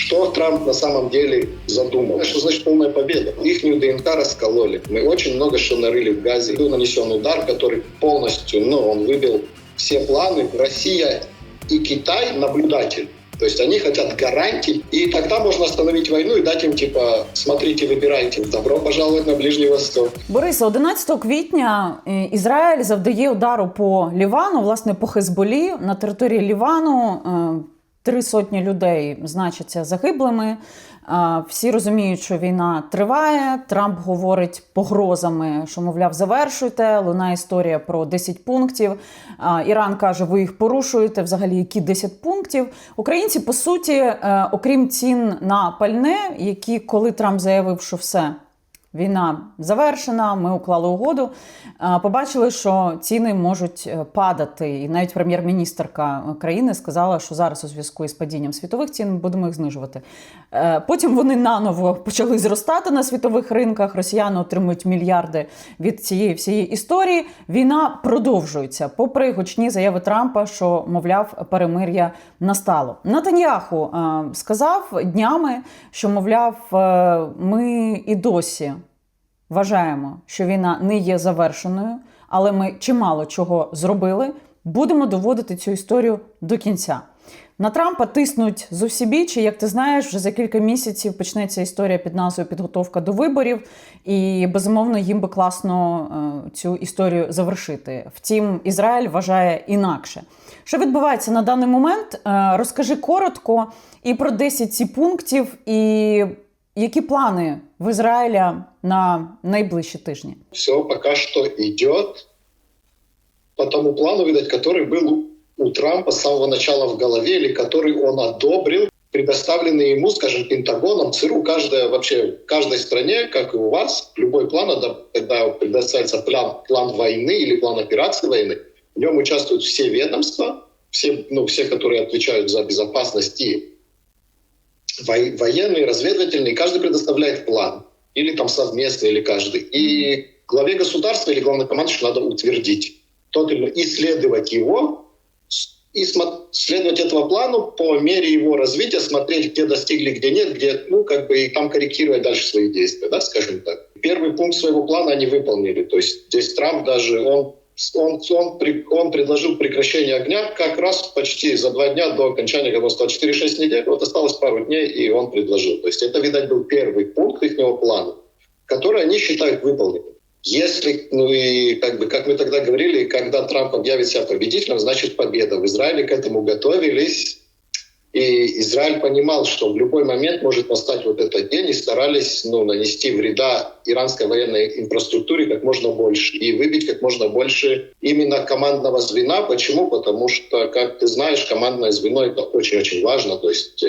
Что Трамп на самом деле задумал? Что значит полная победа? Ихнюю ДНК раскололи. Мы очень много что нарыли в Газе. Был нанесен удар, который полностью, он выбил все планы. Россия и Китай наблюдатель. То есть они хотят гарантий, и тогда можно остановить войну и дать им, смотрите, вибирайте. Добро пожаловать на Ближній Восток. Борисе, 11 квітня Ізраїль завдає удару по Лівану, власне, по Хезболі. На території Лівану 300 людей значаться загиблими. Всі розуміють, що війна триває. Трамп говорить погрозами, що, мовляв, завершуйте. Лунає історія про 10 пунктів. Іран каже, ви їх порушуєте. Взагалі, які 10 пунктів? Українці, по суті, окрім цін на пальне, які, коли Трамп заявив, що все, війна завершена, ми уклали угоду, побачили, що ціни можуть падати. І навіть прем'єр-міністерка країни сказала, що зараз у зв'язку із падінням світових цін будемо їх знижувати. Потім вони наново почали зростати на світових ринках, росіяни отримують мільярди від цієї всієї історії. Війна продовжується, попри гучні заяви Трампа, що, мовляв, перемир'я настало. Нетаньяху сказав днями, що, мовляв, ми і досі вважаємо, що війна не є завершеною, але ми чимало чого зробили. Будемо доводити цю історію до кінця. На Трампа тиснуть зовсібіч, і, як ти знаєш, вже за кілька місяців почнеться історія під назвою «Підготовка до виборів», і, безумовно, їм би класно цю історію завершити. Втім, Ізраїль вважає інакше. Що відбувається на даний момент? Розкажи коротко і про 10 ці пунктів, і які плани в Израиля на найближчі тижні? Все пока что идет по тому плану, видать, который был у Трампа с самого начала в голове, или который он одобрил, предоставленный ему, скажем, Пентагоном, ЦРУ. Каждой стране, как и у вас, любой план, когда предоставляется план войны или план операции войны, в нем участвуют все ведомства, все, которые отвечают за безопасность и военные, разведывательные, каждый предоставляет план. Или там совместно, или каждый. И главе государства или главнокомандующему надо утвердить. Исследовать его, и следовать этому плану по мере его развития, смотреть, где достигли, где нет, где, и там корректировать дальше свои действия, да, скажем так. Первый пункт своего плана они выполнили. То есть здесь Трамп даже, он предложил прекращение огня как раз почти за 2 дня до окончания, когда он сказал 4-6 недель, вот осталось пару дней, и он предложил. То есть это, видать, был первый пункт их плана, который они считают выполненным. Если, как мы тогда говорили, когда Трамп объявит себя победителем, значит победа. В Израиле к этому готовились, и Израиль понимал, что в любой момент может настать вот этот день, и старались нанести вреда иранской военной инфраструктуре как можно больше и выбить как можно больше именно командного звена. Почему? Потому что, как ты знаешь, командное звено — это очень-очень важно. То есть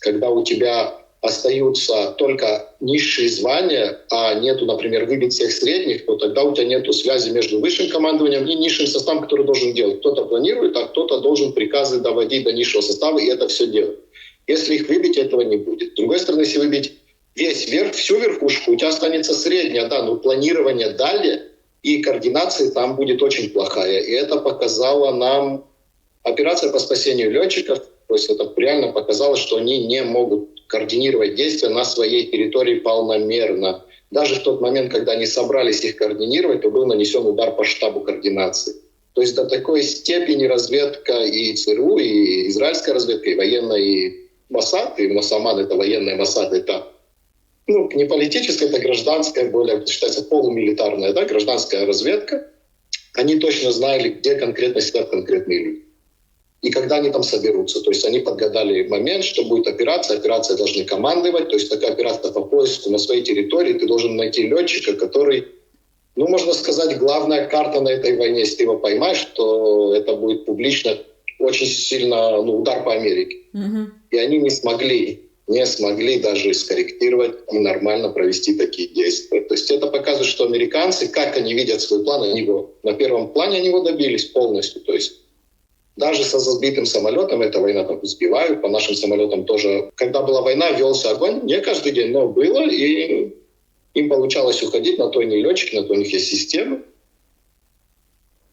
когда у тебя остаются только низшие звания, а нету, например, выбить всех средних, то тогда у тебя нету связи между высшим командованием и низшим составом, который должен делать. Кто-то планирует, а кто-то должен приказы доводить до низшего состава и это все делать. Если их выбить, этого не будет. С другой стороны, если выбить весь верх, всю верхушку, у тебя останется средняя, но планирование далее и координация там будет очень плохая. И это показала нам операция по спасению летчиков. То есть это реально показало, что они не могут координировать действия на своей территории полномерно. Даже в тот момент, когда они собрались их координировать, то был нанесен удар по штабу координации. То есть до такой степени разведка и ЦРУ, и израильская разведка, и военная, и Моссад, и Моссаман — это военная, Моссад — это не политическая, это гражданская, более считается полумилитарная, да, гражданская разведка. Они точно знали, где конкретно сидят конкретные люди. И когда они там соберутся. То есть они подгадали момент, что будет операция. Операция должны командовать. То есть такая операция по поиску на своей территории. Ты должен найти летчика, который, можно сказать, главная карта на этой войне. Если ты его поймаешь, то это будет публично очень сильно удар по Америке. Mm-hmm. И они не смогли даже скорректировать и нормально провести такие действия. То есть это показывает, что американцы, как они видят свой план, на первом плане они его добились полностью. То есть даже со сбитым самолетом, эта война там сбивают, по нашим самолетам тоже. Когда была война, велся огонь, не каждый день, но было, и им получалось уходить, на то они летчики, на то у них есть системы.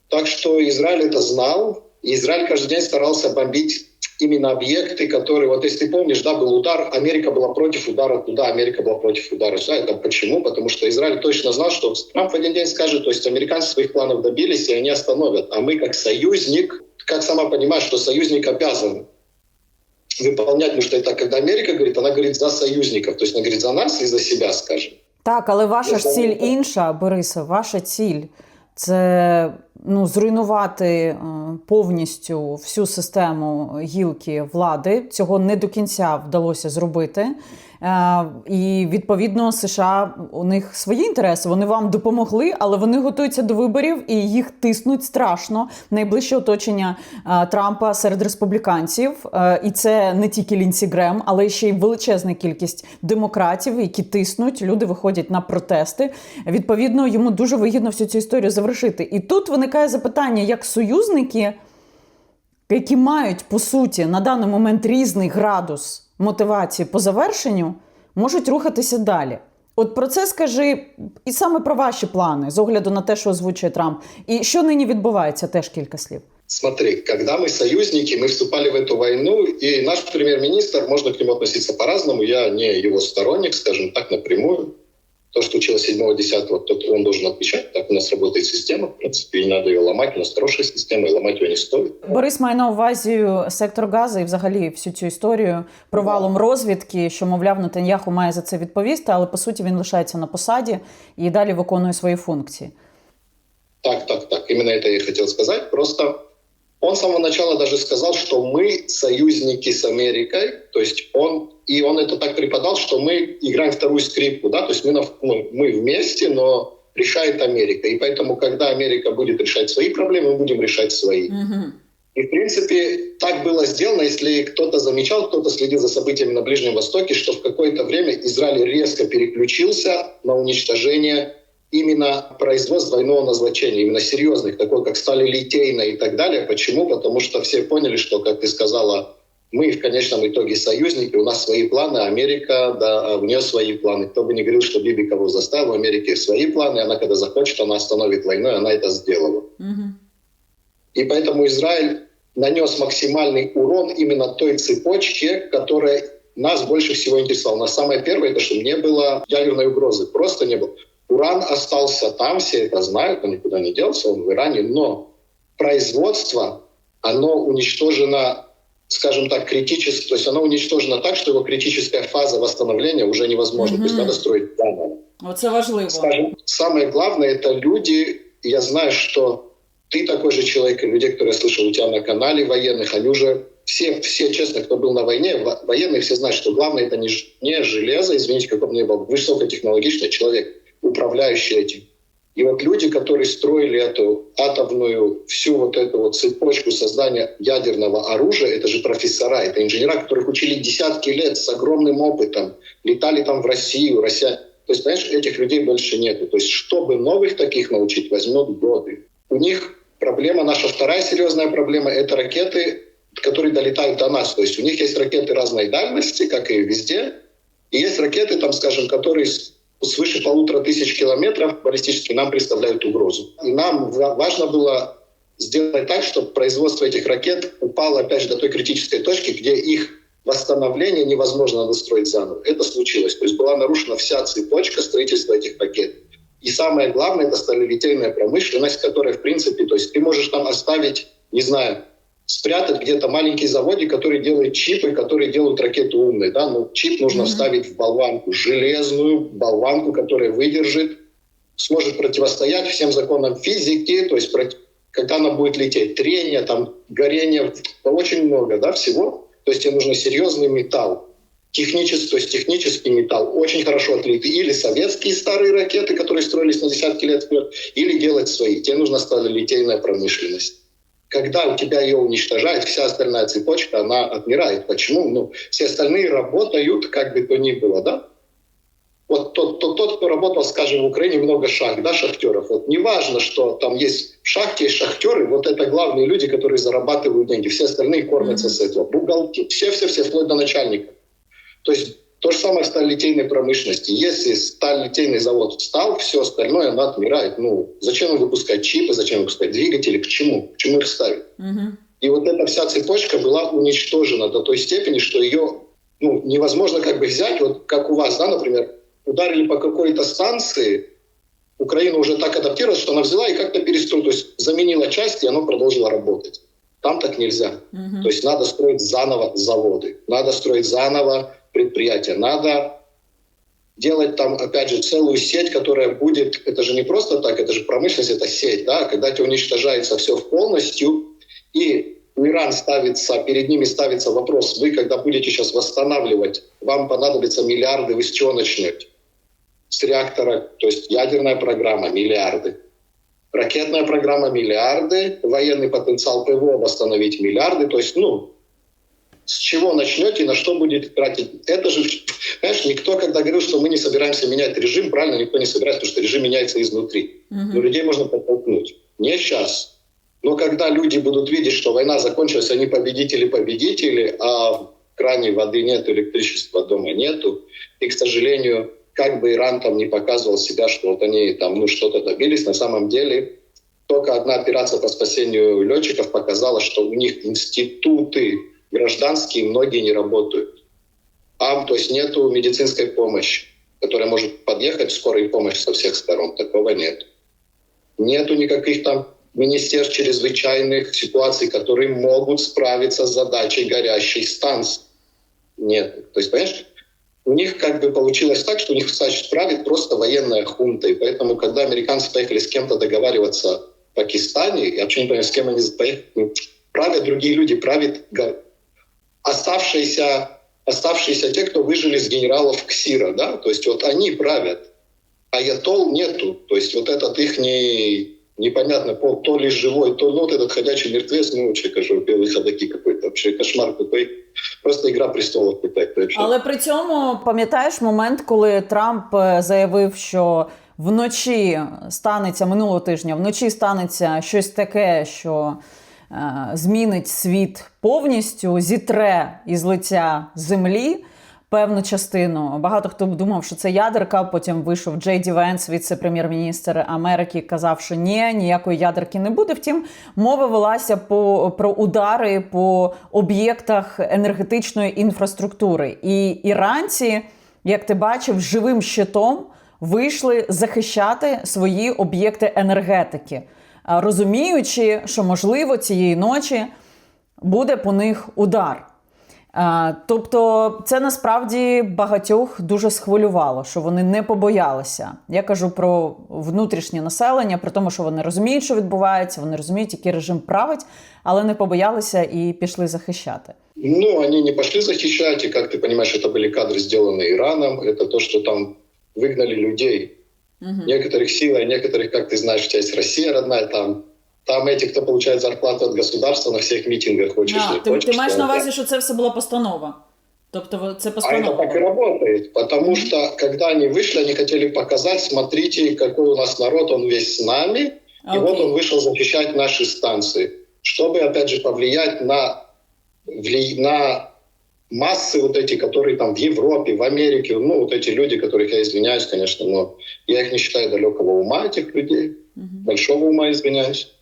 Так что Израиль это знал, и Израиль каждый день старался бомбить именно объекты, которые, вот если ты помнишь, да, был удар, Америка была против удара туда, Америка была против удара сюда. Это почему? Потому что Израиль точно знал, что Трамп в один день скажет, то есть американцы своих планов добились, и они остановят. А мы как союзник, как сама понимаешь, что союзник обязан выполнять, потому что это когда Америка говорит, она говорит за союзников, то есть она говорит за нас и за себя, скажем. Так, але ваша ж ціль інша, Борисе, ваша ціль – це зруйнувати повністю всю систему гілки влади. Цього не до кінця вдалося зробити. І, відповідно, США, у них свої інтереси. Вони вам допомогли, але вони готуються до виборів і їх тиснуть страшно. Найближче оточення Трампа серед республіканців. І це не тільки Лінсі Грем, але ще й величезна кількість демократів, які тиснуть. Люди виходять на протести. Відповідно, йому дуже вигідно всю цю історію завершити. І тут виникає запитання, як союзники, які мають, по суті, на даний момент різний градус мотивації по завершенню, можуть рухатися далі. От про це скажи, і саме про ваші плани, з огляду на те, що озвучує Трамп. І що нині відбувається, теж кілька слів. Смотри, когда мы союзники, мы вступали в эту войну, и наш премьер-министр, можно к нему относиться по-разному, я не его сторонник, скажем так, напрямую. То, что училось 7-10, он должен отвечать. Так у нас работает система, в принципе, и не надо ее ломать. У нас хорошая система, и ломать ее не стоит. Борис має на увазі сектор Гази і взагалі всю цю історію провалом розвідки, що, мовляв, Нетаньяху має за це відповісти, але, по суті, він лишається на посаді і далі виконує свої функції. Так. Именно это я и хотел сказать. Просто он с самого начала даже сказал, что мы союзники с Америкой. То есть он это так преподал, что мы играем вторую скрипку. Да? То есть мы вместе, но решает Америка. И поэтому, когда Америка будет решать свои проблемы, мы будем решать свои. И, в принципе, так было сделано, если кто-то замечал, кто-то следил за событиями на Ближнем Востоке, что в какое-то время Израиль резко переключился на уничтожение именно производств двойного назначения, именно серьезных, такой как стали литейной и так далее. Почему? Потому что все поняли, что, как ты сказала, мы в конечном итоге союзники, у нас свои планы, Америка, да, у нее свои планы. Кто бы ни говорил, что Биби кого заставил, в Америке свои планы, она когда захочет, она остановит войну, и она это сделала. И поэтому Израиль нанес максимальный урон именно той цепочке, которая нас больше всего интересовала. Но самое первое, это что не было ядерной угрозы, просто не было. Уран остался там, все это знают, он никуда не делся, он в Иране, но производство, оно уничтожено, скажем так, критически, то есть оно уничтожено так, что его критическая фаза восстановления уже невозможна, то есть надо строить заново. Оце важливо. Скажем, самое главное, это люди, я знаю, что ты такой же человек, и людей, которые я слышал у тебя на канале военных, они уже все честно, кто был на войне, военные все знают, что главное это не железо, извините, как он ни был, высокотехнологичный человек, управляющий этим. И вот люди, которые строили эту атомную, всю вот эту вот цепочку создания ядерного оружия, это же профессора, это инженера, которых учили десятки лет с огромным опытом, летали там в Россию, Россия. То есть, понимаешь, этих людей больше нету. То есть, чтобы новых таких научить, возьмет годы. У них проблема, наша вторая серьезная проблема, это ракеты, которые долетают до нас. То есть, у них есть ракеты разной дальности, как и везде, и есть ракеты, там, скажем, которые свыше 1500 километров баллистически нам представляют угрозу. И нам важно было сделать так, чтобы производство этих ракет упало опять же до той критической точки, где их восстановление невозможно, надо строить заново. Это случилось. То есть была нарушена вся цепочка строительства этих ракет. И самое главное, это сталелитейная промышленность, которая, в принципе, то есть ты можешь там оставить, не знаю, спрятать где-то маленький заводик, который делает чипы, которые делают ракеты умные. Да? Но чип нужно вставить в болванку, железную болванку, которая выдержит, сможет противостоять всем законам физики, то есть когда она будет лететь, трение, там, горение, очень много, да, всего. То есть тебе нужен серьезный металл, то есть технический металл, очень хорошо отлитый. Или советские старые ракеты, которые строились на десятки лет вперед, или делать свои. Тебе нужна сталелитейная промышленность. Когда у тебя ее уничтожают, вся остальная цепочка, она отмирает. Почему? Все остальные работают, как бы то ни было, да? Вот тот, кто работал, скажем, в Украине, много шахт, да, шахтеров. Вот не важно, что там есть в шахте, есть шахтеры, вот это главные люди, которые зарабатывают деньги. Все остальные кормятся с этого. Бухгалтеры, все, вплоть до начальника. То есть то же самое в сталелитейной промышленности. Если сталелитейный завод встал, все остальное оно отмирает. Зачем выпускать чипы, зачем выпускать двигатели, к чему? К чему их ставить? И вот эта вся цепочка была уничтожена до той степени, что ее невозможно как бы взять, вот как у вас, да, например, ударили по какой-то станции, Украина уже так адаптировалась, что она взяла и как-то перестроила, то есть заменила части, и оно продолжило работать. Там так нельзя. То есть надо строить заново заводы, надо строить заново предприятия, надо делать там, опять же, целую сеть, которая будет, это же не просто так, это же промышленность, это сеть, да, когда тебе уничтожается все полностью, и Иран перед ними ставится вопрос, вы когда будете сейчас восстанавливать, вам понадобятся миллиарды, вы с чего начнете? С реактора, то есть ядерная программа, миллиарды. Ракетная программа, миллиарды. Военный потенциал ПВО восстановить, миллиарды. То есть, с чего начнете, на что будете тратить? Это же, знаешь, никто, когда говорил, что мы не собираемся менять режим, правильно, никто не собирается, потому что режим меняется изнутри. Но людей можно подтолкнуть. Не сейчас. Но когда люди будут видеть, что война закончилась, они победители, а в кране воды нет, электричества дома нету, и, к сожалению, как бы Иран там не показывал себя, что вот они там что-то добились, на самом деле только одна операция по спасению летчиков показала, что у них институты гражданские многие не работают. То есть нету медицинской помощи, которая может подъехать, скорая помощь со всех сторон. Такого нет. Нету никаких там министерств чрезвычайных ситуаций, которые могут справиться с задачей горящей станции. Нет. То есть, понимаешь, у них как бы получилось так, что у них правит просто военная хунта. И поэтому, когда американцы поехали с кем-то договариваться в Пакистане, я вообще не понимаю, с кем они поехали, правят другие люди, правят оставшиеся те, кто выжили с генералов КСИРа, да, то есть вот они правят, аятол нету, то есть вот этот их непонятно, то ли живой, то вот этот ходячий мертвец, вообще, кажу, белые ходаки какой-то, вообще кошмар какой. Просто «Ігра престолів» питає. Але при цьому, пам'ятаєш момент, коли Трамп заявив, що минулого тижня, вночі станеться щось таке, що змінить світ повністю, зітре із лиця землі певну частину. Багато хто думав, що це ядерка, потім вийшов Джей Ді Венс, віце-прем'єр-міністр Америки, казав, що ніякої ядерки не буде. Втім, мова велася про удари по об'єктах енергетичної інфраструктури. І іранці, як ти бачив, живим щитом вийшли захищати свої об'єкти енергетики, розуміючи, що, можливо, цієї ночі буде по них удар. Тобто це насправді багатьох дуже схвилювало, що вони не побоялися. Я кажу про внутрішнє населення, при тому, що вони розуміють, що відбувається, вони розуміють, який режим править, але не побоялися і пішли захищати. Они не пошли захищать, и, как ты понимаешь, это были кадры, сделанные Ираном, это то, что там выгнали людей. Некоторых силой, некоторых, как ты знаешь, у тебя есть Россия родная, там эти, кто получает зарплату от государства, на всех митингах хочешь. Ти маєш на увазі, що це все була постанова? Тобто це постанова? А это так и работает, потому что, когда они вышли, они хотели показать, смотрите, какой у нас народ, он весь с нами, и вот он вышел защищать наши станции, чтобы, опять же, повлиять на массы вот эти, которые там в Европе, в Америке, вот эти люди, которых я извиняюсь, конечно, но я их не считаю далекого ума, этих людей, большого ума, извиняюсь.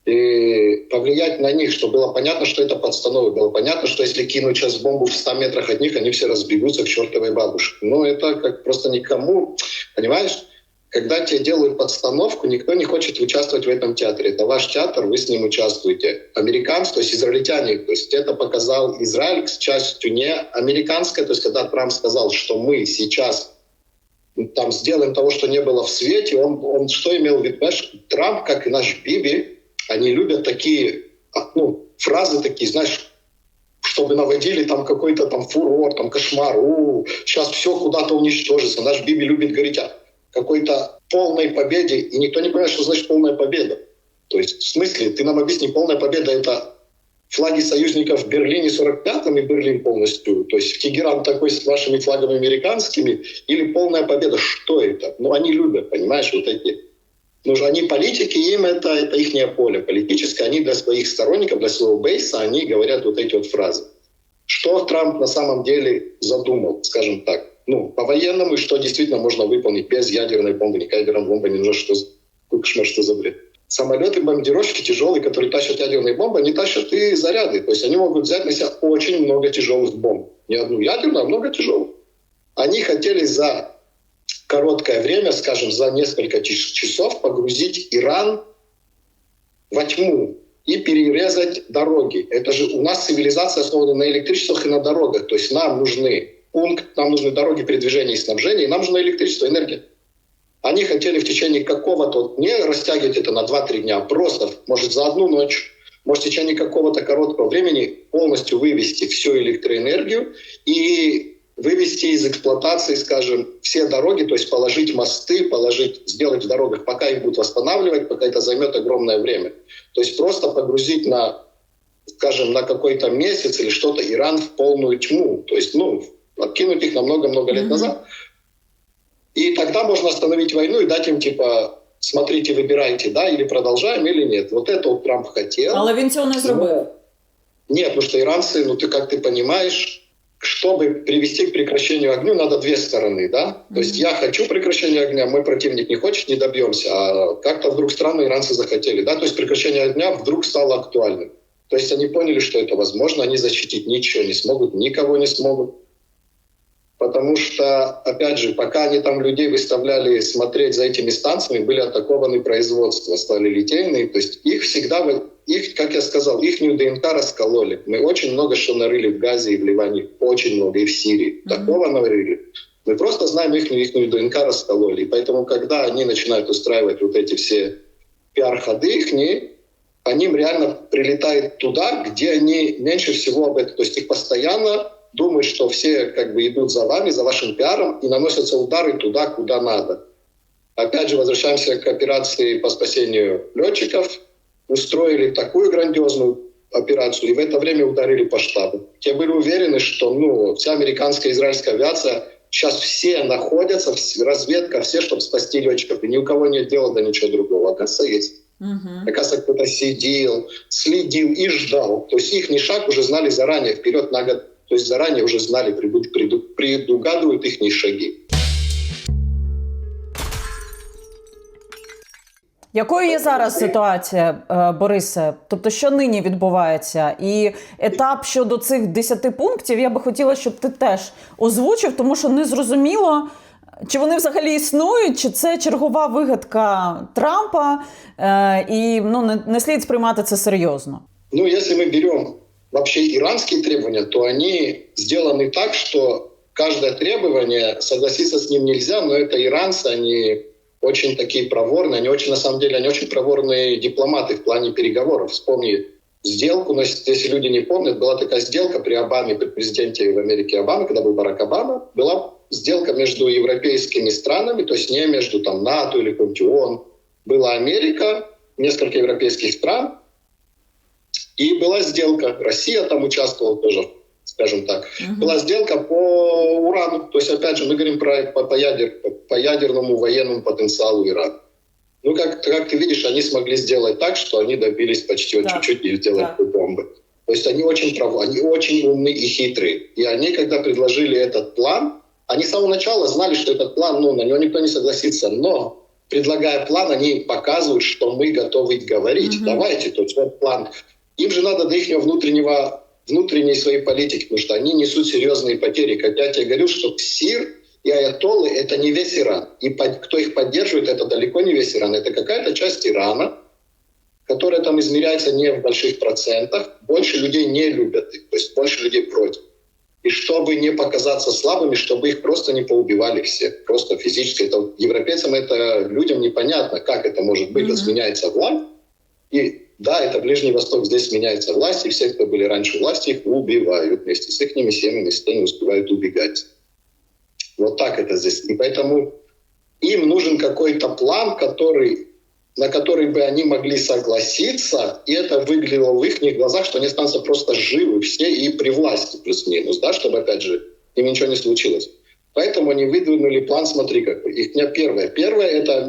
И повлиять на них, чтобы было понятно, что это подстанова, было понятно, что если кинуть сейчас бомбу в 100 метрах от них, они все разбегутся к чертовой бабушке. Это как просто никому, понимаешь, когда тебе делают подстановку, никто не хочет участвовать в этом театре. Это ваш театр, вы с ним участвуете. Американцы, то есть израильтяне, то есть это показал Израиль к частью не американская, то есть когда Трамп сказал, что мы сейчас там сделаем того, что не было в свете, он что имел в виду? Знаешь, Трамп, как и наш Биби, они любят такие, фразы такие, знаешь, чтобы наводили там какой-то там фурор, там кошмар, сейчас все куда-то уничтожится. Наш Биби любит говорить о какой-то полной победе, и никто не понимает, что значит полная победа. То есть, в смысле, ты нам объясни, полная победа — это флаги союзников в Берлине 45-м и Берлин полностью, то есть Тегеран такой с вашими флагами американскими, или полная победа, что это? Они любят, понимаешь, вот эти. Они политики, им это их поле политическое, они для своих сторонников, для своего бейса, они говорят вот эти вот фразы. Что Трамп на самом деле задумал, скажем так, по-военному, и что действительно можно выполнить без ядерной бомбы, никакая ядерная бомба не нужна, что за бред. самолеты-бомбардировщики тяжелые, которые тащат ядерные бомбы, они тащат и заряды. То есть они могут взять на себя очень много тяжелых бомб. Не одну ядерную, а много тяжелых. Они хотели за короткое время, скажем, за несколько часов погрузить Иран во тьму и перерезать дороги. Это же у нас цивилизация основана на электричествах и на дорогах. То есть нам нужны нам нужны дороги передвижения и снабжения, и нам нужно электричество, энергия. Они хотели в течение какого-то, не растягивать это на 2-3 дня, просто, может, за одну ночь, может, в течение какого-то короткого времени полностью вывести всю электроэнергию и вывести из эксплуатации, скажем, все дороги, то есть положить мосты, сделать в дорогах, пока их будут восстанавливать, пока это займет огромное время. То есть просто погрузить скажем, на какой-то месяц или что-то Иран в полную тьму. То есть, откинуть их на много-много лет назад. И тогда можно остановить войну и дать им, смотрите, вибирайте, да, или продовжаємо, или нет. Вот это вот Трамп хотел. Але він цього не зробив. Нет, потому что иранцы, как ты понимаешь, чтобы привести к прекращению огня, надо две стороны, да. То есть я хочу прекращения огня, мой противник не хочет, не добьемся. А как-то вдруг странно иранцы захотели, да. То есть прекращение огня вдруг стало актуальным. То есть они поняли, что это возможно, они защитить ничего не смогут, никого не смогут. Потому что, опять же, пока они там людей выставляли смотреть за этими станциями, были атакованы производства, стали литейные. То есть их всегда, как я сказал, ихнюю ДНК раскололи. Мы очень много что нарыли в Газе и в Ливане, очень много, и в Сирии. Такого нарыли. Мы просто знаем ихнюю ДНК раскололи. И поэтому, когда они начинают устраивать вот эти все пиар-ходы ихние, они реально прилетают туда, где они меньше всего об этом. То есть их постоянно думают, что все идут за вами, за вашим пиаром, и наносятся удары туда, куда надо. Опять же, возвращаемся к операции по спасению летчиков. Устроили такую грандиозную операцию, и в это время ударили по штабу. Те были уверены, что вся американская и израильская авиация, сейчас все находятся, разведка, все, чтобы спасти летчиков, и ни у кого нет дела до ничего другого. Оказывается, есть. Оказывается, кто-то сидел, следил и ждал. То есть их шаг уже знали заранее, вперед на год. То есть заранее уже знали, предугадывают их шаги. Якою є зараз ситуація, Борисе? Тобто, що нині відбувається? І етап щодо цих 10 пунктів я би хотіла, щоб ти теж озвучив, тому що не зрозуміло, чи вони взагалі існують, чи це чергова вигадка Трампа, і не слід сприймати це серйозно. Если мы берем вообще иранские требования, то они сделаны так, что каждое требование, согласиться с ним нельзя, но это иранцы, они очень такие проворные, они очень проворные дипломаты в плане переговоров. Вспомни сделку, но если люди не помнят, была такая сделка при Обаме, при президенте в Америке Обаме, когда был Барак Обама, была сделка между европейскими странами, то есть не между НАТО или каким-нибудь ООН. Была Америка, несколько европейских стран, и была сделка. Россия там участвовала тоже, скажем так. Была сделка по урану. То есть, опять же, мы говорим по ядерному военному потенциалу Ирана. Как ты видишь, они смогли сделать так, что они добились почти чуть-чуть и сделать бомбы. То есть они очень умные и хитрые. И они, когда предложили этот план, они с самого начала знали, что этот план, на него никто не согласится. Но, предлагая план, они показывают, что мы готовы говорить. Давайте, то есть вот план. Им же надо до их внутренней своей политики, потому что они несут серьезные потери. Как я тебе говорю, что КСИР и аятоллы — это не весь Иран. И кто их поддерживает, это далеко не весь Иран. Это какая-то часть Ирана, которая там измеряется не в больших процентах. Больше людей не любят их, то есть больше людей против. И чтобы не показаться слабыми, чтобы их просто не поубивали все, просто физически. Это, европейцам, это людям непонятно, как это может быть. Вот сменяется власть, и да, это Ближний Восток, здесь меняется власть, и все, кто были раньше у власти, их убивают вместе с их семьями, если они успевают убегать. Вот так это здесь. И поэтому им нужен какой-то план, на который бы они могли согласиться, и это выглядело в их глазах, что они останутся просто живы все и при власти плюс-минус, да, чтобы, опять же, им ничего не случилось. Поэтому они выдвинули план, смотри какой. Их первое. Первое — это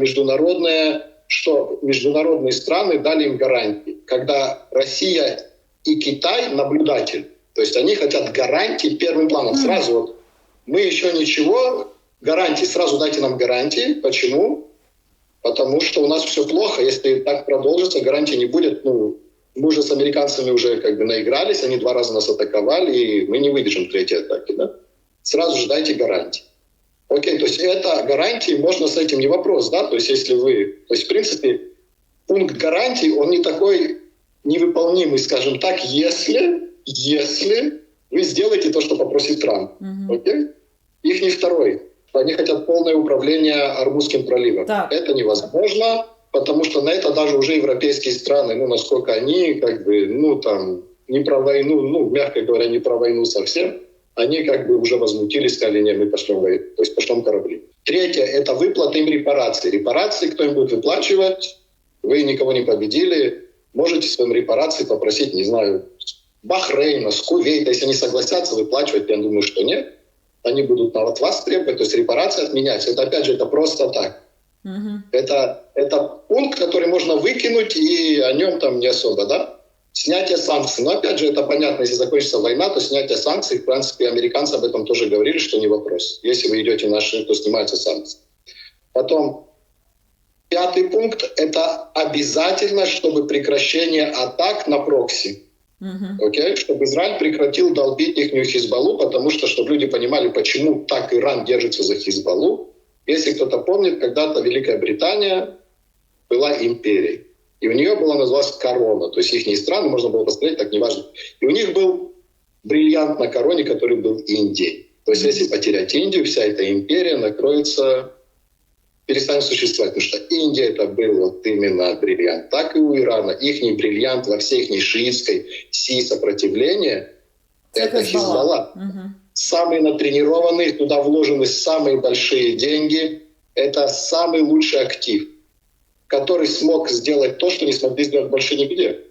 что международные страны дали им гарантии. Когда Россия и Китай наблюдатель, то есть они хотят гарантии первым планом. Сразу мы еще ничего, гарантии, сразу дайте нам гарантии. Почему? Потому что у нас все плохо. Если так продолжится, гарантии не будет. Ну, мы уже с американцами уже как бы наигрались, они 2 раза нас атаковали, и мы не выдержим 3-й атаки. Да? Сразу же дайте гарантии. Окей, то есть это гарантии, можно с этим не вопрос, да, то есть если вы... То есть, в принципе, пункт гарантий, он не такой невыполнимый, скажем так, если вы сделаете то, что попросит Трамп. Окей? Их не второй. Они хотят полное управление Армузским проливом. Так. Это невозможно, потому что на это даже уже европейские страны, ну, насколько они, как бы, ну, там, не про войну, ну, мягко говоря, не про войну совсем, они как бы уже возмутились, сказали, нет, мы пошлем войну, то есть пошлем корабли. 3. Это выплата им репараций. Репарации кто им будет выплачивать? Вы никого не победили, можете своим репарации попросить, не знаю, Бахрейна, с Кувейта, если они согласятся выплачивать, я думаю, что нет. Они будут от вас требовать, то есть репарации отменять. Это, опять же, это просто так. Это пункт, который можно выкинуть, и о нем там не особо, да? Снятие санкций. Но, опять же, это понятно, если закончится война, то снятие санкций, в принципе, американцы об этом тоже говорили, что не вопрос. Если вы идете на шаг, то снимаются санкции. Потом, 5-й пункт – это обязательно, чтобы прекращение атак на прокси. Окей? Чтобы Израиль прекратил долбить ихнюю Хизбаллу, потому что, чтобы люди понимали, почему так Иран держится за Хизбаллу. Если кто-то помнит, когда-то Великая Британия была империей. И у нее была называлась корона. То есть их страны можно было посмотреть, так неважно. И у них был бриллиант на короне, который был Индией. То есть если потерять Индию, вся эта империя накроется, перестанет существовать. Потому что Индия — это был вот именно бриллиант. Так и у Ирана. Ихний бриллиант во всей их шиитской сопротивления — это Хизбалла. Самые натренированные, туда вложены самые большие деньги. Это самый лучший актив, который смог сделать то, что не смогли сделать больше нигде.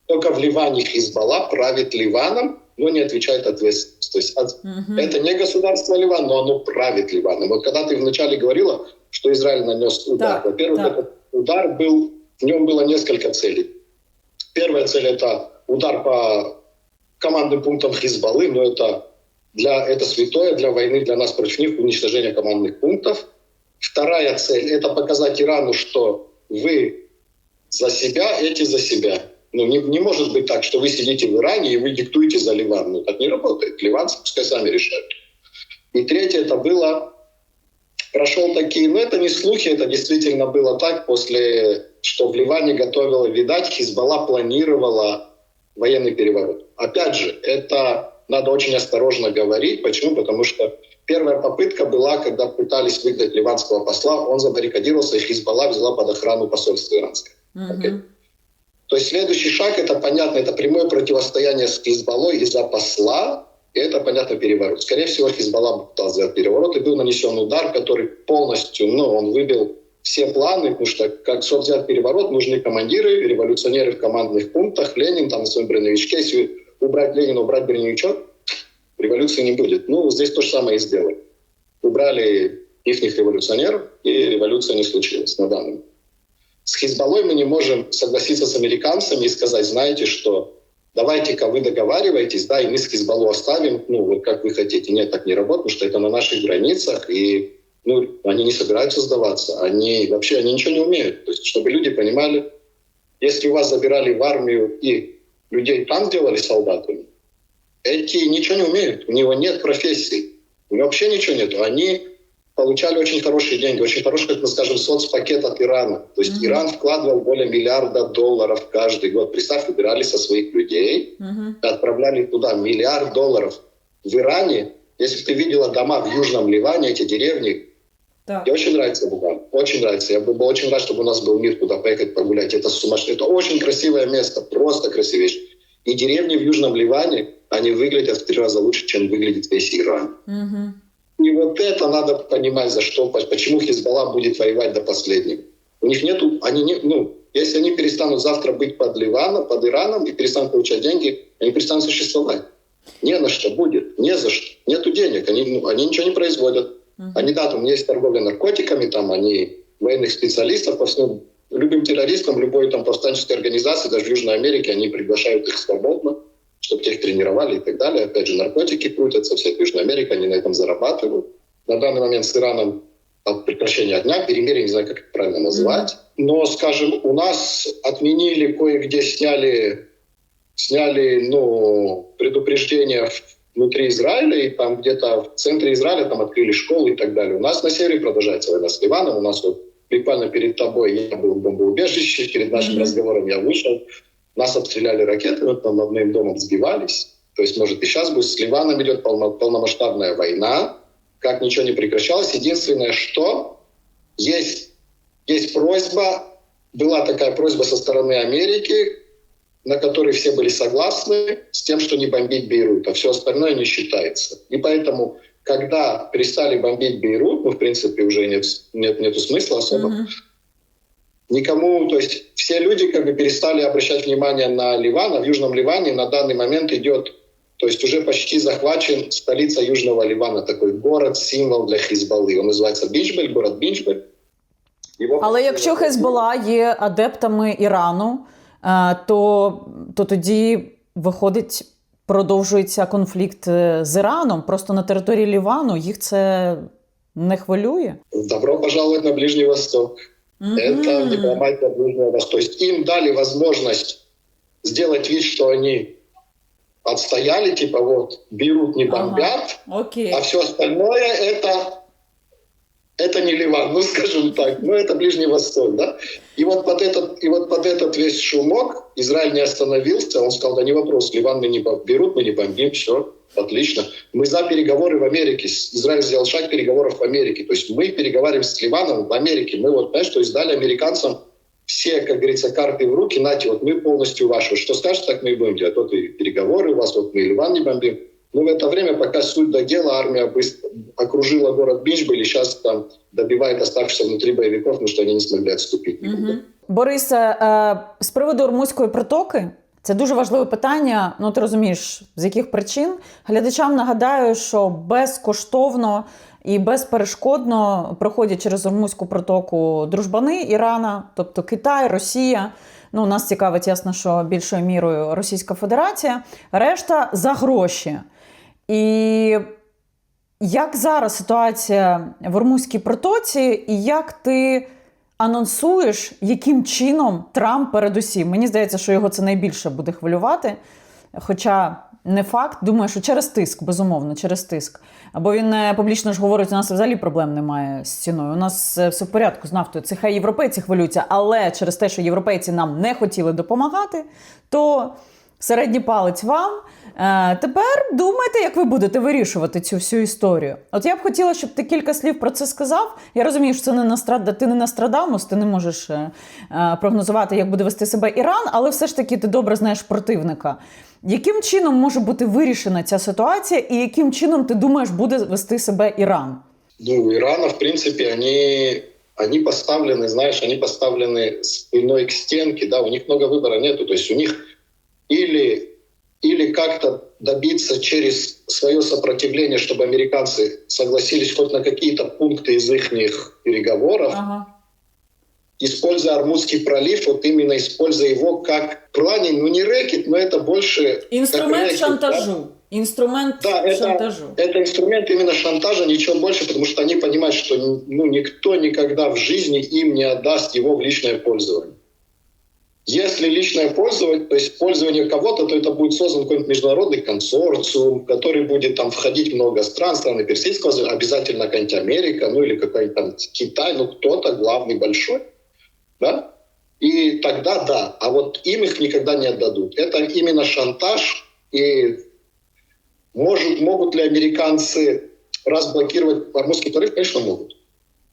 Только в Ливане Хизбалла правит Ливаном, но не отвечает ответственность. То есть это не государство Ливан, но оно правит Ливаном. Вот когда ты вначале говорила, что Израиль нанес удар, во-первых, этот удар был, в нем было несколько целей. Первая цель — это удар по командным пунктам Хизбаллы, но это святое для войны, для нас против них, уничтожение командных пунктов. Вторая цель — это показать Ирану, что вы за себя, эти за себя. Ну, не может быть так, что вы сидите в Иране и вы диктуете за Ливан. Ну, так не работает. Ливанцы пускай сами решают. И 3. это было... Прошел такие... Но это не слухи, это действительно было так, что в Ливане готовила, видать, Хизбалла планировала военный переворот. Опять же, это надо очень осторожно говорить. Почему? Потому что первая попытка была, когда пытались выгнать ливанского посла, он забаррикадировался, и Хизбалла взяла под охрану посольство иранское. Okay? То есть следующий шаг, это понятно, это прямое противостояние с Хизбаллой из-за посла, и это, понятно, переворот. Скорее всего, Хизбалла пытался сделать переворот, и был нанесен удар, который полностью, он выбил все планы, потому что, чтобы взять переворот, нужны командиры, революционеры в командных пунктах, Ленин там на своем броневичке. Если убрать Ленина, убрать броневичок, революции не будет. Здесь то же самое и сделали. Убрали их революционеров, и революция не случилась на данный момент. С Хизбаллой мы не можем согласиться с американцами и сказать, знаете что, давайте-ка вы договариваетесь, да, и мы с Хизбаллой оставим, вот как вы хотите. Нет, так не работает, потому что это на наших границах, и они не собираются сдаваться. Они ничего не умеют. То есть, чтобы люди понимали, если у вас забирали в армию и людей там делали солдатами, эти ничего не умеют, у него нет профессии, у него вообще ничего нет. Они получали очень хорошие деньги, очень хороший, как мы скажем, соцпакет от Ирана. То есть Иран вкладывал более $1 миллиарда каждый год. Представь, выбирали со своих людей, отправляли туда $1 миллиард. В Иране, если ты видела дома в Южном Ливане, эти деревни, мне очень нравится Ливан, очень нравится. Я бы был очень рад, чтобы у нас был мир туда поехать погулять. Это сумасшедшее, это очень красивое место, просто красивейшее. И деревни в Южном Ливане, они выглядят в 3 раза лучше, чем выглядит весь Иран. И вот это надо понимать, почему Хизбалла будет воевать до последнего. У них нету, если они перестанут завтра быть под Ираном и перестанут получать деньги, они перестанут существовать. Не на что будет, не за что. Нету денег, они ничего не производят. Они, у меня есть торговля наркотиками, они военных специалистов, по всему, любым террористам, любой повстанческой организации, даже в Южной Америке, они приглашают их свободно, чтобы их тренировали и так далее. Опять же, наркотики крутятся, вся Южная Америка, они на этом зарабатывают. На данный момент с Ираном от прекращения огня, перемирие, не знаю, как это правильно назвать. Но, скажем, у нас отменили, кое-где сняли предупреждения внутри Израиля, и там где-то в центре Израиля там открыли школы и так далее. У нас на севере продолжается война с Ливаном. У нас вот буквально перед тобой я был в бомбоубежище, перед нашим разговором я вышел. Нас обстреляли ракетами, там над моим домом сбивались. То есть, может, и сейчас будет. С Ливаном идет полномасштабная война. Как ничего не прекращалось. Единственное, что есть просьба, была такая просьба со стороны Америки, на которой все были согласны с тем, что не бомбить Бейрут, а все остальное не считается. И поэтому, когда перестали бомбить Бейрут, в принципе, уже нету смысла особо, никому, то есть все люди перестали обращать внимание на Ливан, а в Южном Ливане на данный момент идет, то есть уже почти захвачен столица Южного Ливана, такой город-символ для Хизбалли. Он називається Бінджбель, город Бінджбель. Але якщо Хезбола є адептами Ірану, то тоді, виходить, продовжується конфлікт з Іраном. Просто на території Лівану їх це не хвилює? Добро пожаловать на Ближний Восток. Это дипломатия Ближнего Востока. То есть им дали возможность сделать вид, что они отстояли, типа вот Бейрут не бомбят, а все остальное это не Ливан, скажем так, это Ближний Восток, да. И вот под этот весь шумок Израиль не остановился, он сказал, да не вопрос, Ливан мы не Бейрут, мы не бомбим, все, отлично. Мы за переговоры в Америке, Израиль сделал шаг переговоров в Америке, то есть мы переговариваем с Ливаном в Америке, мы то есть дали американцам все, как говорится, карты в руки, нате, мы полностью ваши, что скажете, так мы и будем делать, вот и переговоры у вас, вот мы Ливан не бомбим. Но в это время, пока суть до дела, армия быстро окружила город Бінджбель и сейчас там добивает оставшихся внутри боевиков, потому что они не смогли отступить. Борис, з приводу Ормузької протоки, це дуже важливе питання, ти розумієш, з яких причин. Глядачам нагадаю, що безкоштовно і безперешкодно проходять через Ормузьку протоку дружбани Ірана, тобто Китай, Росія. Нас цікавить, ясно, що більшою мірою Російська Федерація. Решта за гроші. І як зараз ситуація в Ормузькій протоці, і як ти анонсуєш, яким чином Трамп передусім? Мені здається, що його це найбільше буде хвилювати. Хоча не факт, думаю, що через тиск, безумовно, через тиск. Або він публічно ж говорить, у нас взагалі проблем немає з ціною. У нас все в порядку з нафтою. Це хай європейці хвилюються, але через те, що європейці нам не хотіли допомагати, то середній палець вам. Тепер думайте, як ви будете вирішувати цю всю історію. От я б хотіла, щоб ти кілька слів про це сказав. Я розумію, що це ти не Нострадамус, ти не можеш прогнозувати, як буде вести себе Іран, але все ж таки ти добре знаєш противника. Яким чином може бути вирішена ця ситуація і яким чином, ти думаєш, буде вести себе Іран? У Ирана, в принципе, они поставлены спиной к стенке, да, у них много выбора нету, то есть у них или как-то добиться через свое сопротивление, чтобы американцы согласились хоть на какие-то пункты из их переговоров, используя Ормузский пролив, вот именно используя его как в плане, не рэкет, но это больше... Инструмент рэкет, шантажу. Да? Инструмент шантажу. Это инструмент именно шантажа, ничего больше, потому что они понимают, что никто никогда в жизни им не отдаст его в личное пользование. Если личное пользование, то есть пользование кого-то, то это будет создан какой-нибудь международный консорциум, в который будет там входить много стран, страны Персидского залива, обязательно какая-нибудь Америка, или какой-нибудь там Китай, кто-то главный, большой. Да? И тогда да, а вот им их никогда не отдадут. Это именно шантаж. И могут ли американцы разблокировать Ормузский пролив? Конечно, могут.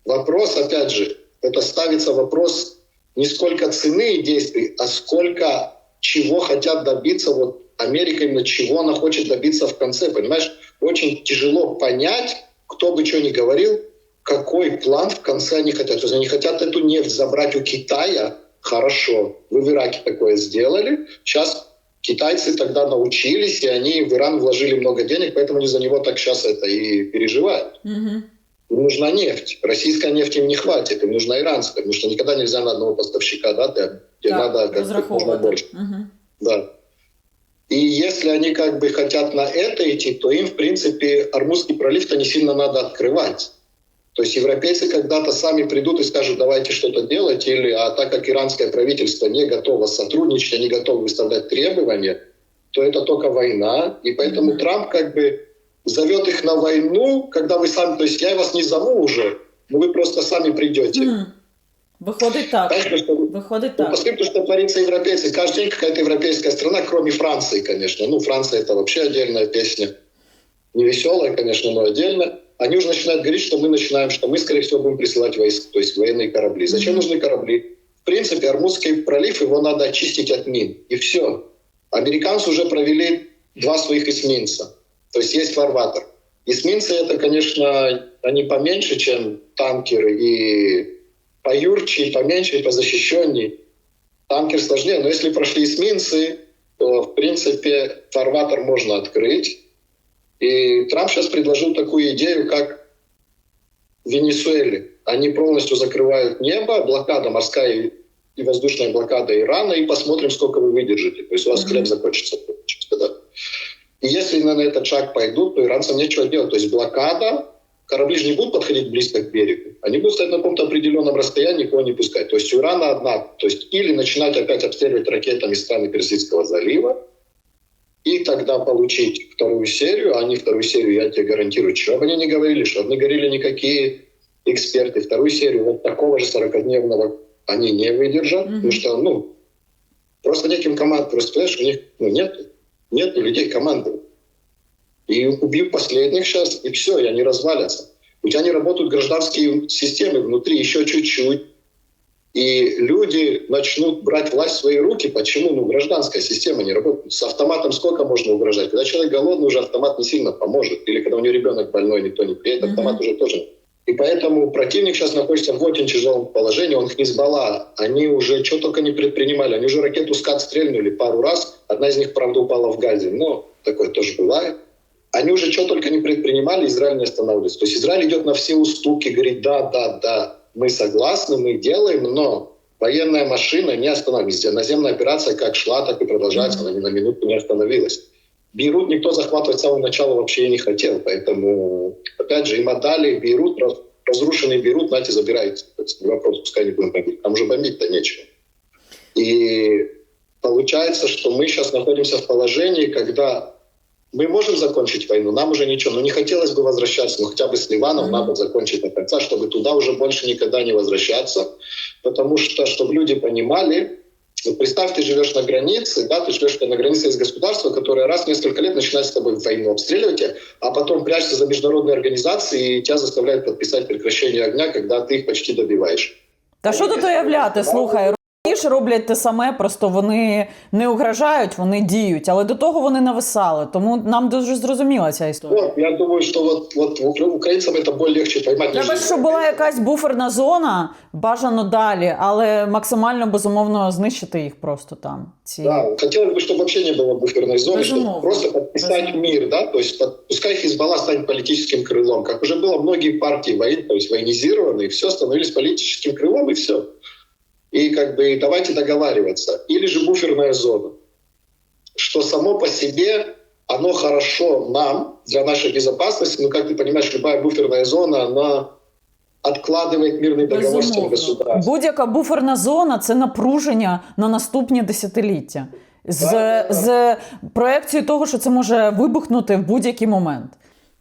Вопрос, опять же, это ставится вопрос не сколько цены и действий, а сколько чего хотят добиться. Вот Америка именно чего она хочет добиться в конце. Понимаешь, очень тяжело понять, кто бы что ни говорил, какой план в конце они хотят. То есть они хотят эту нефть забрать у Китая. Хорошо, вы в Ираке такое сделали. Сейчас китайцы тогда научились, и они в Иран вложили много денег, поэтому они за него так сейчас это и переживают. Им нужна нефть. Российская нефть им не хватит, им нужна иранская, потому что никогда нельзя на одного поставщика, да, тебе надо как можно больше. Да. И если они как бы хотят на это идти, то им, в принципе, Ормузский пролив-то не сильно надо открывать. То есть европейцы когда-то сами придут и скажут, давайте что-то делать, а так как иранское правительство не готово сотрудничать, они готовы выставлять требования, то это только война. И поэтому Трамп как бы зовет их на войну, когда вы сами... То есть я вас не зову уже, но вы просто сами придете. Выходит так. Выходит так. Посмотрите, что творится европейцы. Каждый день какая-то европейская страна, кроме Франции, конечно. Ну, Франция — это вообще отдельная песня. Не веселая, конечно, но отдельно. Они уже начинают говорить, что мы, скорее всего, будем присылать войска, то есть военные корабли. Зачем нужны корабли? В принципе, Ормузский пролив, его надо очистить от мин. И все. Американцы уже провели 2 своих эсминца. То есть есть фарватер. Эсминцы — это, конечно, они поменьше, чем танкеры, и поюрче, и поменьше, и позащищеннее. Танкер сложнее, но если прошли эсминцы, то, в принципе, фарватер можно открыть. И Трамп сейчас предложил такую идею, как в Венесуэле. Они полностью закрывают небо, блокада, морская и воздушная блокада Ирана, и посмотрим, сколько вы выдержите. То есть у вас хлеб закончится. И если на этот шаг пойдут, то иранцам нечего делать. То есть блокада, корабли же не будут подходить близко к берегу. Они будут стоять на каком-то определенном расстоянии, никого не пускать. То есть у Ирана одна. То есть или начинать опять обстреливать ракетами страны Персидского залива, и тогда получить вторую серию. Они вторую серию, я тебе гарантирую, что бы они ни говорили, что бы ни говорили никакие эксперты. Вторую серию вот такого же 40-дневного они не выдержат, потому что, просто неким команд, просто, понимаешь, у них нет людей команды. И убьют последних сейчас, и все, и они развалятся. У тебя не работают гражданские системы внутри еще чуть-чуть. И люди начнут брать власть в свои руки. Почему? Гражданская система не работает. С автоматом сколько можно угрожать? Когда человек голодный, уже автомат не сильно поможет. Или когда у него ребенок больной, никто не приедет, автомат уже тоже. И поэтому противник сейчас находится в очень тяжелом положении. Он Хизбалла. Они уже что только не предпринимали. Они уже ракету «Скат» стрельнули пару раз. Одна из них, правда, упала в Газе. Но такое тоже бывает. Они уже что только не предпринимали, Израиль не останавливается. То есть Израиль идет на все уступки, говорит, да, мы согласны, мы делаем, но военная машина не остановилась. Наземная операция как шла, так и продолжается, она ни на минуту не остановилась. Бейрут никто захватывать с самого начала вообще и не хотел, поэтому, опять же, им отдали Бейрут, разрушенный Бейрут, знаете, забирайте. Не вопрос, пускай не будем бомбить. Там уже бомбить-то нечего. И получается, что мы сейчас находимся в положении, когда мы можем закончить войну, нам уже ничего. Но не хотелось бы возвращаться, но хотя бы с Ливаном надо закончить до конца, чтобы туда уже больше никогда не возвращаться. Потому что, чтобы люди понимали, вот представь, ты живешь на границе, да, ты живешь на границе из государства, которое раз в несколько лет начинает с тобой войну обстреливать, а потом прячешься за международные организации, и тебя заставляют подписать прекращение огня, когда ти їх почти добиваєш. Та що тут уявляти, слухай, ж роблять те саме, просто вони не угрожають, вони діють, але до того вони нависали, тому нам дуже зрозуміла ця історія. Вот, я думаю, що от українцям це більш легше поймати. Треба, щоб була якась буферна зона, бажано далі, але максимально, безумовно, знищити їх просто там. Да, хотелось бы, чтобы вообще не было буферной зоны, чтобы просто подписать мир, да, то есть пускай Хизбалла станет политическим крылом, как уже было многие партии войн, то есть военизированные, все становились политическим крылом и все. И как бы давайте договариваться. Или же буферная зона, что само по себе оно хорошо нам, для нашей безопасности, но, как ты понимаешь, любая буферная зона, она откладывает мирний договор з цим государством. Будь-яка буферна зона – це напруження на наступні десятиліття. З проекцією того, що це може вибухнути в будь-який момент.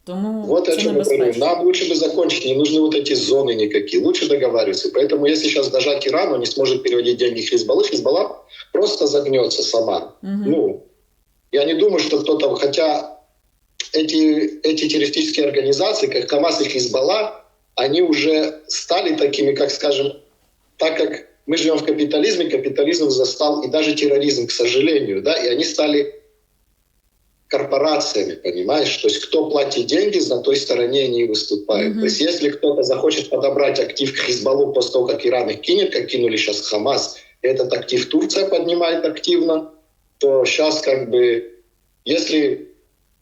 Тому вот о чем я говорю. Нам лучше бы закончить, не нужны вот эти зоны никакие. Лучше договариваться. Поэтому если сейчас дожать Ирану, не сможет переводить деньги Хизбалла просто загнется сама. Я не думаю, что кто-то... Хотя эти террористические организации, как Хамас и Хизбалла, они уже стали такими, как, скажем, так как мы живем в капитализме, капитализм застал и даже терроризм, к сожалению, да, и они стали корпорациями, понимаешь? То есть кто платит деньги, на той стороне они выступают. То есть если кто-то захочет подобрать актив к Хизбаллу после того, как Иран их кинет, как кинули сейчас Хамас, этот актив Турция поднимает активно, то сейчас как бы, если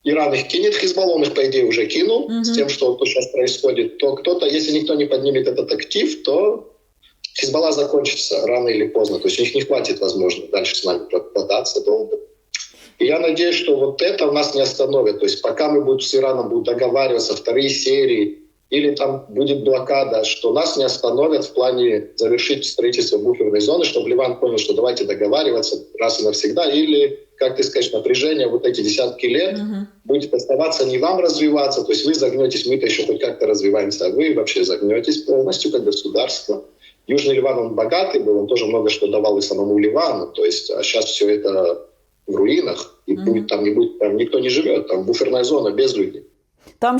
Иран их кинет, Хизбалла, он их, по идее, уже кинул, с тем, что сейчас происходит, то кто-то, если никто не поднимет этот актив, то Хизбалла закончится рано или поздно. То есть у них не хватит, возможно, дальше с нами продаться долго. И я надеюсь, что вот это нас не остановит. То есть пока мы будем с Ираном будем договариваться, вторые серии, или там будет блокада, что нас не остановят в плане завершить строительство буферной зоны, чтобы Ливан понял, что давайте договариваться раз и навсегда, или, как ты скажешь, напряжение вот эти десятки лет будет оставаться не вам развиваться, то есть вы загнетесь, мы-то еще хоть как-то развиваемся, а вы вообще загнетесь полностью как государство. Южный Ливан, он богатый был, он тоже много что давал и самому Ливану, то есть а сейчас все это в руинах, и будет, там никто не живет, там буферна зона без людей. Там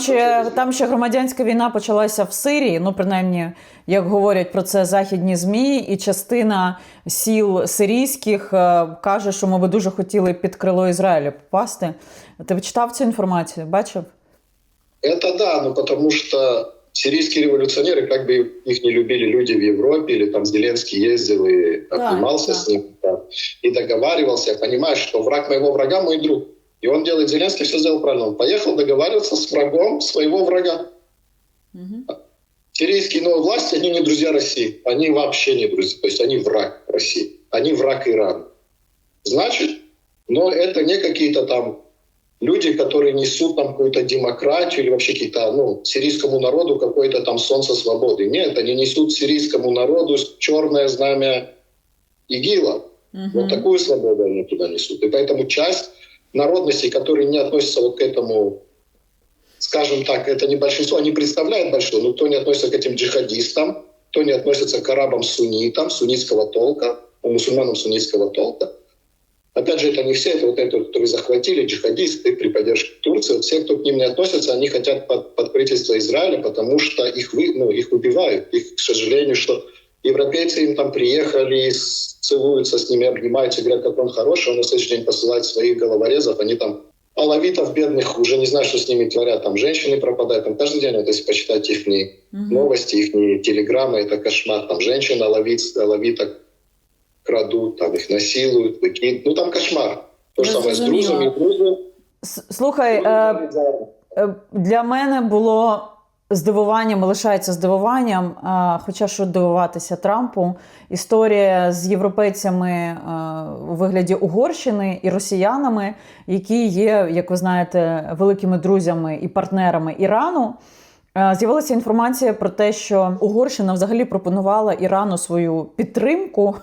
ще громадянська війна почалася в Сирії, ну, принаймні, як говорять про це західні ЗМІ, і частина сіл сирійських каже, що ми би дуже хотіли під крило Ізраїля попасти. Ти читав цю інформацію, бачив? Это да, ну потому что сирийские революционеры, как бы их не любили люди в Европе, или там Зеленский ездил и обнимался с ним, и договаривался, я понимаю, что враг моего врага мой друг. И он делает, Зеленский все сделал правильно. Он поехал договариваться с врагом своего врага. Сирийские новые власти, они не друзья России. Они вообще не друзья. То есть они враг России. Они враг Ирана. Значит, но это не какие-то там люди, которые несут там какую-то демократию или вообще какие-то, ну, сирийскому народу какое-то там солнце свободы. Нет, они несут сирийскому народу черное знамя ИГИЛа. Вот такую свободу они туда несут. И поэтому часть народностей, которые не относятся вот к этому, скажем так, это не большинство, они представляют большинство, но кто не относится к этим джихадистам, кто не относится к арабам-суннитам, суннитского толка, мусульманам суннитского толка. Опять же, это не все, это вот это, которые захватили, джихадисты при поддержке Турции. Вот все, кто к ним не относится, они хотят под правительство Израиля, потому что их убивают. Их, к сожалению, что европейцы им там приехали, целуются с ними, обнимаются, говорят, как он хороший, он на следующий день посылает своих головорезов, они там алавитов бедных, уже не знаю, что с ними творят, там женщины пропадают, там каждый день, вот если почитать их новости, их телеграммы, это кошмар, там женщин алавиток крадут, там их насилуют, выкидывают, ну там кошмар. То же самое с друзями. Слухай, для мене було здивуванням, лишається здивуванням, хоча що дивуватися Трампу, історія з європейцями у вигляді Угорщини і росіянами, які є, як ви знаєте, великими друзями і партнерами Ірану. З'явилася інформація про те, що Угорщина взагалі пропонувала Ірану свою підтримку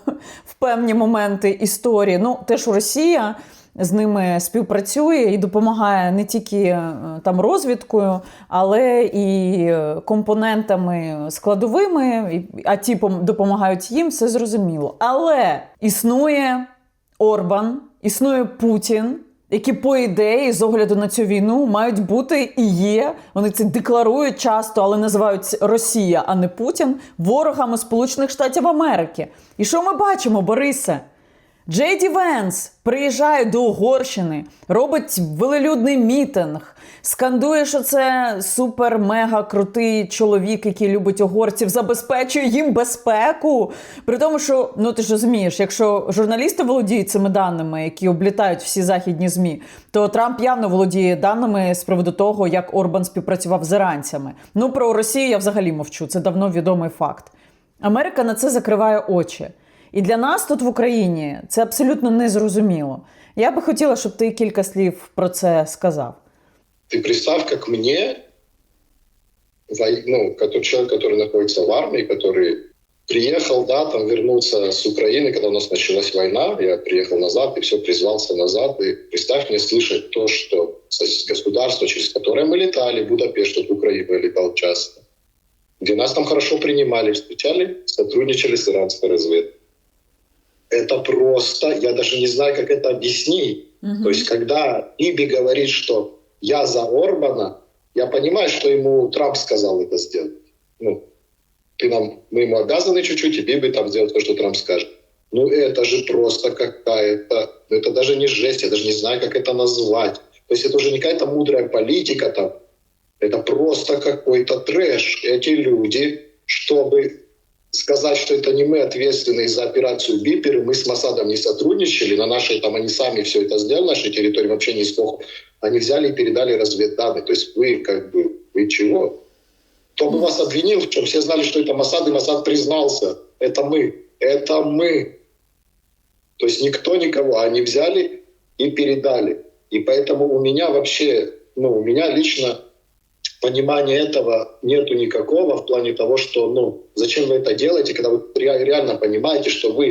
в певні моменти історії. Ну, те, що Росія з ними співпрацює і допомагає не тільки там розвідкою, але і компонентами складовими, а ті допомагають їм, все зрозуміло. Але існує Орбан, існує Путін, які, по ідеї, з огляду на цю війну, мають бути і є, вони це декларують часто, але називають Росія, а не Путін, ворогами Сполучених Штатів Америки. І що ми бачимо, Борисе? Джей Ді Венс приїжджає до Угорщини, робить велелюдний мітинг, скандує, що це супер-мега-крутий чоловік, який любить угорців, забезпечує їм безпеку. При тому, що, ну ти ж розумієш, якщо журналісти володіють цими даними, які облітають всі західні ЗМІ, то Трамп явно володіє даними з приводу того, як Орбан співпрацював з іранцями. Ну, про Росію я взагалі мовчу, це давно відомий факт. Америка на це закриває очі. І для нас тут в Україні це абсолютно незрозуміло. Я би хотіла, щоб ти кілька слів про це сказав. Ты представь, как мне, человек, который находится в армии, который приехал, да, там вернулся с Украины, когда у нас началась война, я приехал назад и все, призвался назад. И представь мне слышать то, что государство, через которое мы летали, Будапешт, от Украины я летал часто, где нас там хорошо принимали, встречали, сотрудничали с иранской разведкой. Это просто, я даже не знаю, как это объяснить. То есть, когда Биби говорит, что я за Орбана, я понимаю, что ему Трамп сказал это сделать. Ну, мы ему обязаны чуть-чуть, и Биби там сделать то, что Трамп скажет. Ну, это же просто какая-то, это даже не жесть, я даже не знаю, как это назвать. То есть, это уже не какая-то мудрая политика там. Это просто какой-то трэш. Эти люди, чтобы сказать, что это не мы ответственны за операцию Бипер, и мы с Моссадом не сотрудничали, на нашей, там они сами все это сделали, на нашей территории вообще не смог. Они взяли и передали разведданные. То есть вы чего? Кто бы вас обвинил в чем? Все знали, что это Моссад, и Моссад признался. Это мы. То есть никто никого. Они взяли и передали. И поэтому у меня вообще, у меня лично понимания этого нету никакого в плане того, что, ну, зачем вы это делаете, когда вы реально понимаете, что вы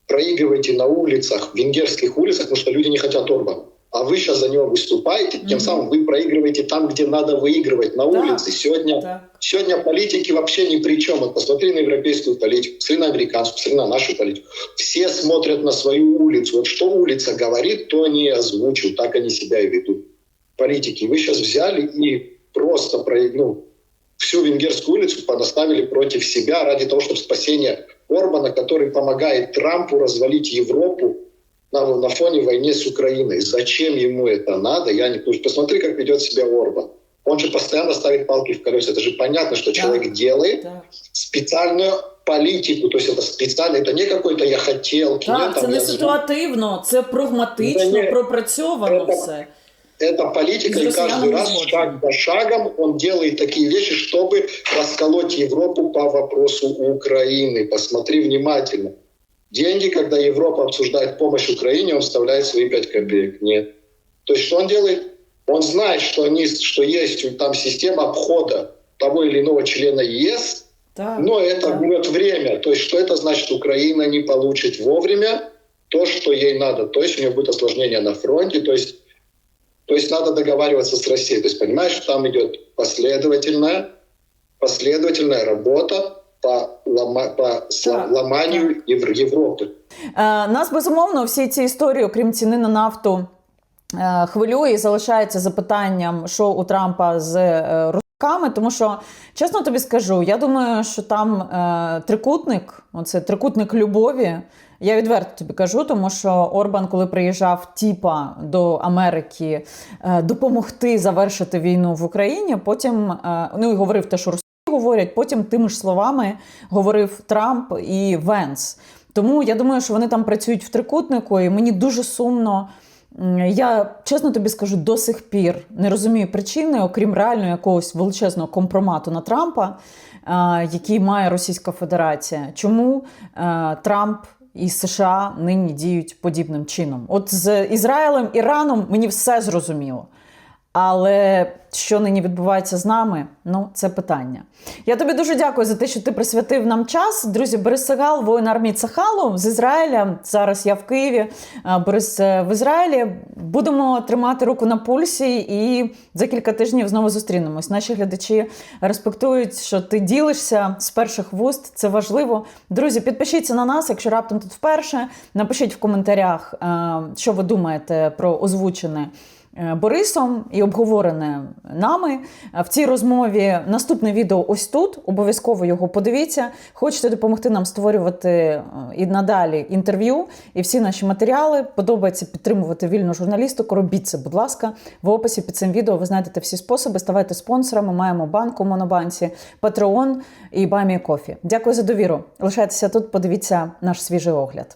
проигрываете на улицах, венгерских улицах, потому что люди не хотят Орбана. А вы сейчас за него выступаете, тем самым вы проигрываете там, где надо выигрывать, на улице. Сегодня политики вообще ни при чем. Вот посмотри на европейскую политику, посмотри на американскую, посмотри на нашу политику. Все смотрят на свою улицу. Вот что улица говорит, то они озвучивают, так они себя и ведут. Политики. Вы сейчас взяли и просто всю венгерскую улицу подоставили против себя ради того, чтобы спасение Орбана, который помогает Трампу развалить Европу на фоне войны с Украиной. Зачем ему это надо? Я не понимаю. Посмотри, как ведет себя Орбан. Он же постоянно ставит палки в колеса. Это же понятно, что человек делает специальную политику. То есть это специально, это не какой-то я хотел. Так, це не ситуативно, це прагматично, пропрацьовано все. Это политика, и каждый раз шаг за шагом он делает такие вещи, чтобы расколоть Европу по вопросу Украины. Посмотри внимательно. Деньги, когда Европа обсуждает помощь Украине, он вставляет свои 5 копеек. Нет. То есть что он делает? Он знает, что есть там система обхода того или иного члена ЕС, но это берет время. То есть что это значит? Украина не получит вовремя то, что ей надо. То есть у нее будет осложнение на фронте. То есть надо договариваться с Россией. То есть понимаешь, что там идет последовательная работа по ламанню Європи. Нас, безумовно, всі ці історії, окрім ціни на нафту, хвилює і залишається запитанням, що у Трампа з русаками, тому що, чесно тобі скажу, я думаю, що там трикутник любові, я відверто тобі кажу, тому що Орбан, коли приїжджав до Америки допомогти завершити війну в Україні, потім, і говорив те, що русаки говорять, потім тими ж словами говорив Трамп і Венс. Тому я думаю, що вони там працюють в трикутнику, і мені дуже сумно. Я, чесно тобі скажу, до сих пір не розумію причини, окрім реально якогось величезного компромату на Трампа, який має Російська Федерація. Чому Трамп і США нині діють подібним чином? От з Ізраїлем, Іраном мені все зрозуміло. Але що нині відбувається з нами, це питання. Я тобі дуже дякую за те, що ти присвятив нам час. Друзі, Борис Сегал, воїн армії Цахалу з Ізраїля. Зараз я в Києві, Борис в Ізраїлі. Будемо тримати руку на пульсі і за кілька тижнів знову зустрінемось. Наші глядачі респектують, що ти ділишся з перших вуст. Це важливо. Друзі, підпишіться на нас, якщо раптом тут вперше. Напишіть в коментарях, що ви думаєте про озвучене Борисом і обговорене нами в цій розмові. Наступне відео ось тут, обов'язково його подивіться. Хочете допомогти нам створювати і надалі інтерв'ю і всі наші матеріали, подобається підтримувати вільну журналістику, робіть це, будь ласка. В описі під цим відео ви знайдете всі способи, ставайте спонсорами, маємо банк у Монобанці, Patreon і Buy Me Coffee. Дякую за довіру. Лишайтеся тут, подивіться наш свіжий огляд.